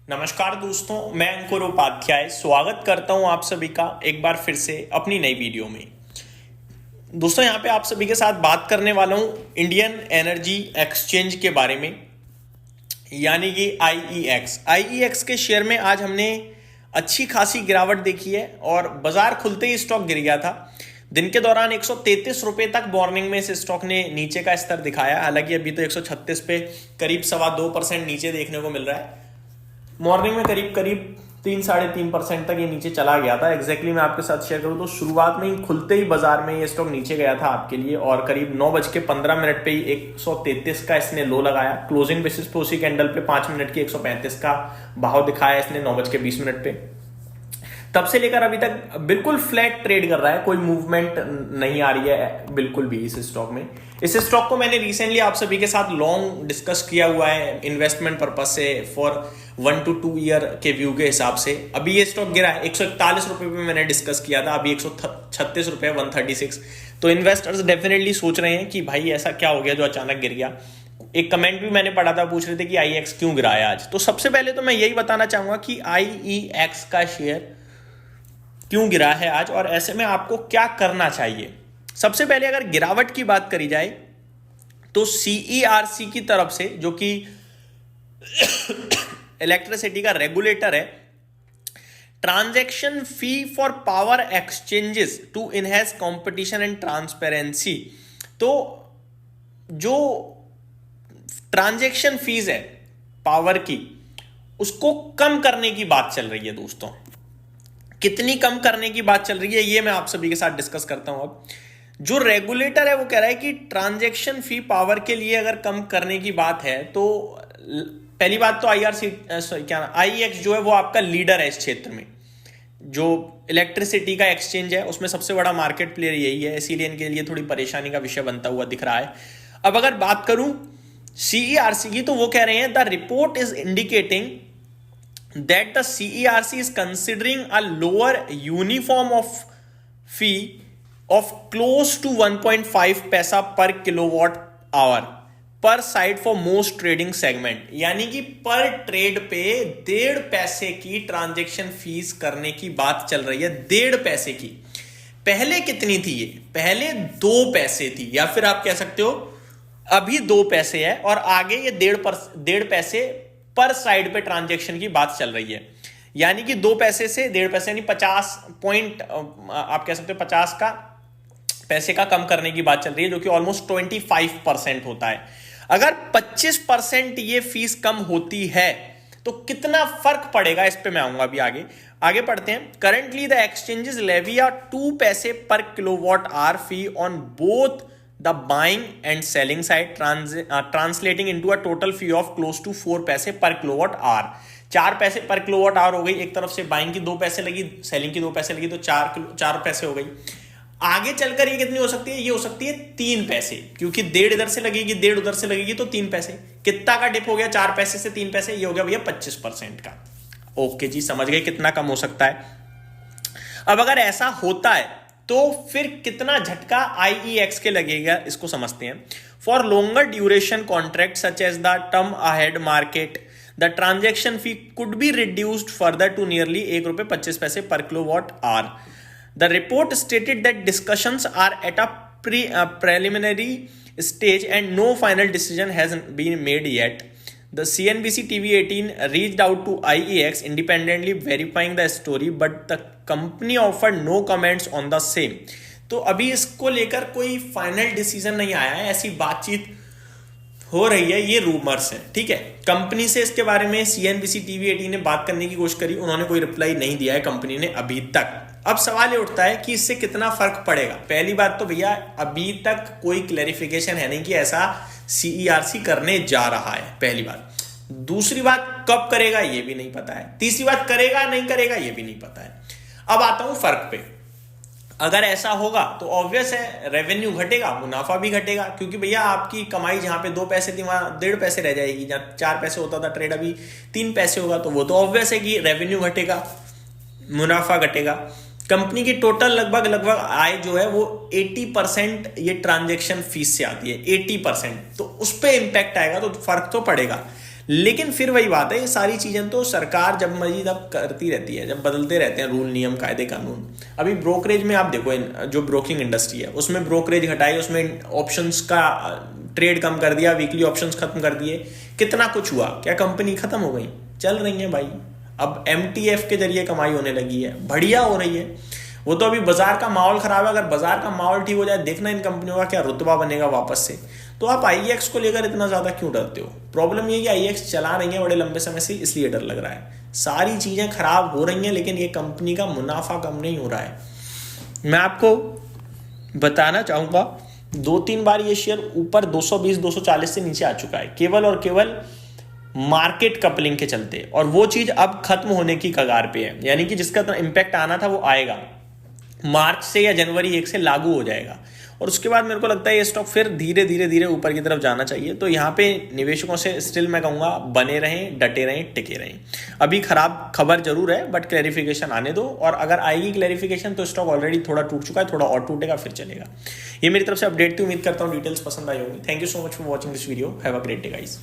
नमस्कार दोस्तों, मैं अंकुर उपाध्याय स्वागत करता हूं आप सभी का एक बार फिर से अपनी नई वीडियो में। दोस्तों, यहां पे आप सभी के साथ बात करने वाला हूं इंडियन एनर्जी एक्सचेंज के बारे में, यानी कि आईईएक्स के शेयर में आज हमने अच्छी खासी गिरावट देखी है और बाजार खुलते ही स्टॉक गिर गया था। दिन के दौरान 133 रुपए तक मॉर्निंग में इस स्टॉक ने नीचे का स्तर दिखाया। हालांकि अभी तो 136 पे करीब 2.25% नीचे देखने को मिल रहा है। मॉर्निंग में करीब 3-3.5% तक ये नीचे चला गया था। एग्जैक्टली मैं आपके साथ शेयर करूं तो शुरुआत में ही खुलते ही बाजार में ये स्टॉक नीचे गया था आपके लिए, और करीब 9:15 पे ही 133 का इसने लो लगाया। क्लोजिंग बेसिस पे उसी कैंडल पे 5 मिनट की 135 का भाव दिखाया इसने 9:20 पे। तब से लेकर अभी तक बिल्कुल फ्लैट ट्रेड कर रहा है, कोई मूवमेंट नहीं आ रही है बिल्कुल भी इस स्टॉक में। इस स्टॉक को मैंने रिसेंटली आप सभी के साथ लॉन्ग डिस्कस किया हुआ है इन्वेस्टमेंट पर्पज से, फॉर 1 to 2 ईयर के व्यू के हिसाब से। अभी ये स्टॉक गिरा है 141 रुपए पे मैंने डिस्कस किया था, अभी 136 रुपए 136। तो इन्वेस्टर्स डेफिनेटली सोच रहे हैं कि भाई ऐसा क्या हो गया जो अचानक गिर गया। एक कमेंट भी मैंने पढ़ा था, पूछ रहे थे कि आईईएक्स क्यों गिरा है आज। तो सबसे पहले तो मैं यही बताना चाहूंगा कि आईईएक्स का शेयर क्यों गिरा है आज और ऐसे में आपको क्या करना चाहिए। सबसे पहले अगर गिरावट की बात करी जाए तो सीईआरसी की तरफ से, जो कि इलेक्ट्रिसिटी का रेगुलेटर है, transaction fee for power exchanges to enhance competition and transparency, तो जो ट्रांजैक्शन फीस है पावर की, उसको कम करने की बात चल रही है। दोस्तों, कितनी कम करने की बात चल रही है ये मैं आप सभी के साथ डिस्कस करता हूं। अब जो रेगुलेटर है वो कह रहा है कि ट्रांजैक्शन फी पावर के लिए अगर कम करने की बात है तो पहली बात तो आईईएक्स जो है वो आपका लीडर है इस क्षेत्र में। जो इलेक्ट्रिसिटी का एक्सचेंज है उसमें सबसे बड़ा मार्केट प्लेयर यही है, इसीलिए इनके लिए थोड़ी परेशानी का विषय बनता हुआ दिख रहा है। अब अगर बात करूं सीईआरसी की, तो वो कह रहे हैं the report is indicating that the CERC is considering a lower uniform of fee of close to 1.5 पैसा पर किलोवाट आवर पर side for most trading segment, यानी कि पर ट्रेड पे 1.5 पैसे की ट्रांजैक्शन फीस करने की बात चल रही है। 1.5 पैसे की। पहले कितनी थी ये? पहले 2 पैसे थी, या फिर आप कह सकते हो अभी 2 पैसे है और आगे ये 1.5 पैसे पर साइड पे ट्रांजैक्शन की बात चल रही है। यानी कि 2 पैसे से 1.5 पैसे यानी 50 पॉइंट, आप कह सकते हो 50 का पैसे का कम करने की बात चल रही है, जो कि ऑलमोस्ट 25% होता है। अगर 25% ये फीस कम होती है तो कितना फर्क पड़ेगा, इस पे मैं आऊंगा अभी आगे पढ़ते हैं। करंटली द एक्सचेंजेस लेवी आ 2 पैसे पर kilowatt our fee on both the buying and selling side, translating into a total fee of close to 4 पैसे पर किलोवाट आवर। 4 पैसे पर किलोवाट आवर हो गई। एक तरफ से बाइंग की 2 पैसे लगी, सेलिंग की 2 पैसे लगी, तो 4 पैसे हो गई। आगे चलकर ये कितनी हो सकती है? ये हो सकती है 3 पैसे, क्योंकि 1.5 इधर से लगेगी, 1.5 उधर से लगेगी, तो 3 पैसे। कितना का डिप हो गया? 4 पैसे से 3 पैसे, ये हो गया भैया 25% का। ओके जी, समझ गए कितना कम हो सकता है। अब अगर ऐसा होता है तो फिर कितना झटका आईईएक्स के लगेगा, इसको समझते हैं। For longer duration contract such as the term ahead market, the transaction fee could be reduced further to nearly 1.25 रुपए per kilowatt hour. The report stated that discussions are at a preliminary stage and no final decision has been made yet. The CNBC TV18 reached out to IEX independently verifying the story, but the company offered no comments on the same. तो अभी इसको लेकर कोई final decision नहीं आया है, ऐसी बातचीत हो रही है, ये रूमर्स है, ठीक है। कंपनी से इसके बारे में CNBC TV18 ने बात करने की कोशिश करी, उन्होंने कोई रिप्लाई नहीं दिया है कंपनी ने अभी तक। अब सवाल ये उठता है कि इससे कितना फर्क पड़ेगा। पहली बात तो भैया अभी तक कोई क्लैरिफिकेशन है नहीं कि ऐसा सीईआरसी करने जा रहा है, पहली बात। दूसरी बात, कब करेगा ये भी नहीं पता है। तीसरी बात, करेगा नहीं करेगा ये भी नहीं पता है। अब आता हूं फर्क पे। अगर ऐसा होगा तो ऑब्वियस है रेवेन्यू घटेगा, मुनाफा भी घटेगा, क्योंकि भैया आपकी कमाई जहां पे 2 पैसे थी वहां 1.5 पैसे रह जाएगी। जहां 4 पैसे होता था ट्रेड, अभी 3 पैसे होगा, तो वो तो ऑब्वियस है कि रेवेन्यू घटेगा, मुनाफा घटेगा। कंपनी की टोटल लगभग आय जो है वो 80% ये ट्रांजैक्शन फीस से आती है, 80%, तो उस पर इंपैक्ट आएगा, तो फर्क तो पड़ेगा। लेकिन फिर वही बात है, ये सारी चीजें तो सरकार जब मर्जी तब करती रहती है, जब बदलते रहते हैं रूल नियम कायदे कानून। अभी ब्रोकरेज में आप देखो, जो ब्रोकिंग इंडस्ट्री है उसमें ब्रोकरेज घटाई, उसमें ऑप्शंस का ट्रेड कम कर दिया, वीकली ऑप्शंस खत्म कर दिए, कितना कुछ हुआ, क्या कंपनी खत्म हो गई? चल रही है भाई। अब MTF के जरिए कमाई होने लगी है, बढ़िया हो रही है। वो तो अभी बाजार का माहौल खराब है, अगर बाजार का माहौल ठीक हो जाए, देखना इन कंपनियों का क्या रुतबा बनेगा वापस से। तो आप IEX को लेकर इतना ज्यादा क्यों डरते हो? प्रॉब्लम ये है कि IEX चला रही है बड़े लंबे समय से, इसलिए डर लग रहा है। सारी चीजें खराब हो रही हैं, लेकिन ये कंपनी का मुनाफा कम नहीं हो रहा है। मैं आपको बताना चाहूंगा, 2-3 बार ये शेयर ऊपर 220-240 से नीचे आ चुका है, केवल और केवल मार्केट कपलिंग के चलते, और वो चीज अब खत्म होने की कगार पे है। यानी कि जिसका इंपैक्ट आना था वो आएगा, मार्च से या जनवरी 1 से लागू हो जाएगा, और उसके बाद मेरे को लगता है ये स्टॉक फिर धीरे धीरे धीरे ऊपर की तरफ जाना चाहिए। तो यहाँ पे निवेशकों से स्टिल मैं कहूँगा, बने रहें, डटे रहें, टिके रहें। अभी खराब खबर जरूर है, बट क्लैरिफिकेशन आने दो, और अगर आएगी क्लैरिफिकेशन तो स्टॉक ऑलरेडी थोड़ा टूट चुका है, थोड़ा और टूटेगा फिर चलेगा। ये मेरी तरफ से अपडेट थी, उम्मीद करता हूँ डिटेल्स पसंद आई होगी। Thank you so much for watching this video. Have a great day guys.